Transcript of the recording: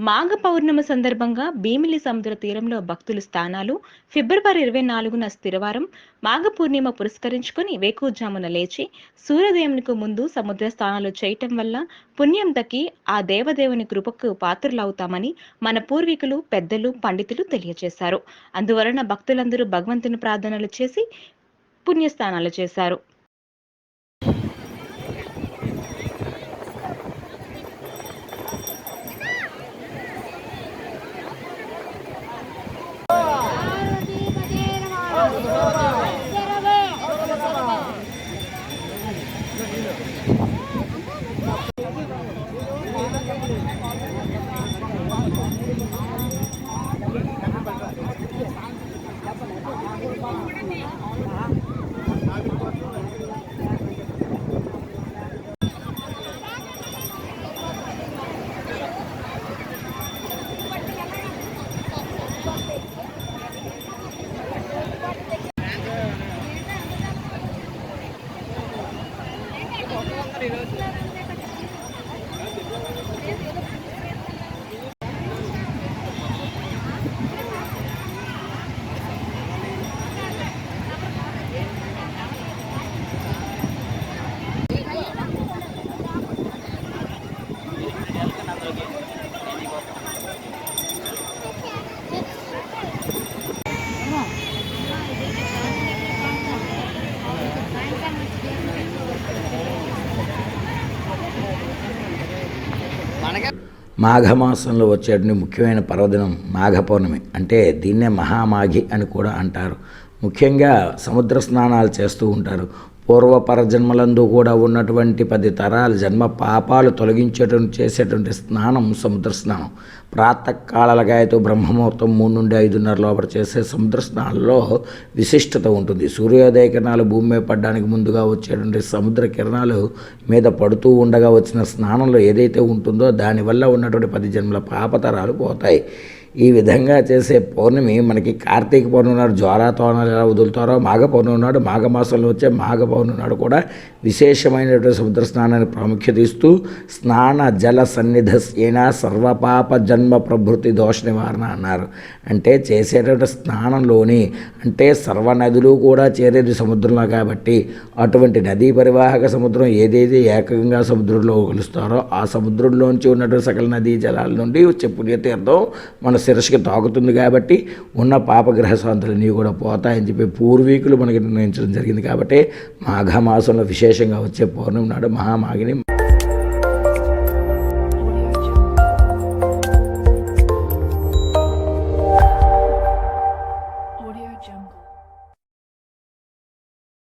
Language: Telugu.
మాఘ పౌర్ణమి సందర్భంగా భీమిలి సముద్ర తీరంలో భక్తుల స్థానాలు ఫిబ్రవరి 24న స్థిరవారం మాఘ పూర్ణిమ పురస్కరించుకొని వేకువజామున లేచి సూర్యోదయంకు ముందు సముద్ర స్నానాలు చేయటం వల్ల పుణ్యం దక్కి ఆ దేవదేవుని కృపకు పాత్రులవుతామని మన పూర్వీకులు పెద్దలు పండితులు తెలియజేశారు. అందువలన భక్తులందరూ భగవంతుని ప్రార్థనలు చేసి పుణ్యస్నానాలు చేశారు. మాఘమాసంలో వచ్చేటువంటి ముఖ్యమైన పర్వదినం మాఘ పౌర్ణమి. అంటే దీన్నే మహామాఘి అని కూడా అంటారు. ముఖ్యంగా సముద్ర స్నానాలు చేస్తూ ఉంటారు. పూర్వపరజన్మలందు కూడా ఉన్నటువంటి 10 తరాల జన్మ పాపాలు తొలగించేటువంటి చేసేటువంటి స్నానం సముద్ర స్నానం. ప్రాతకాలగాయతో బ్రహ్మముహూర్తం 3 నుండి 5:30 లోపల చేసే సముద్ర స్నానంలో విశిష్టత ఉంటుంది. సూర్యోదయ కిరణాలు భూమి మీద పడడానికి ముందుగా వచ్చేటువంటి సముద్ర కిరణాలు మీద పడుతూ ఉండగా వచ్చిన స్నానంలో ఏదైతే ఉంటుందో దానివల్ల ఉన్నటువంటి 10 జన్మల పాపతరాలు పోతాయి. ఈ విధంగా చేసే పౌర్ణమి మనకి కార్తీక పౌర్ణమి నాడు జ్వాలాతోరణాలు ఎలా వదులుతారో మాఘ పౌర్ణమి నాడు మాఘమాసంలో వచ్చే మాఘ పౌర్ణమి నాడు కూడా విశేషమైనటువంటి సముద్ర స్నానాన్ని ప్రాముఖ్యత ఇస్తూ స్నాన జల సన్నిధస్యేన సర్వపాప జన్మ ప్రభృతి దోష నివారణ అన్నారు. అంటే చేసేటువంటి స్నానంలోని అంటే సర్వనదులు కూడా చేరేది సముద్రంలో కాబట్టి అటువంటి నదీ పరివాహక సముద్రం ఏదైతే ఏకంగా సముద్రంలో కలుస్తారో ఆ సముద్రంలోంచి ఉన్నటువంటి సకల నదీ జలాల నుండి వచ్చే పుణ్యతీర్థం మన శిరస్సుకి తాకుతుంది కాబట్టి ఉన్న పాపగ్రహ శాంతులన్నీ కూడా పోతాయని చెప్పి పూర్వీకులు మనకి నిర్ణయించడం జరిగింది. కాబట్టి మాఘమాసంలో విశేషంగా వచ్చే పౌర్ణమి నాడు మహామాఘిని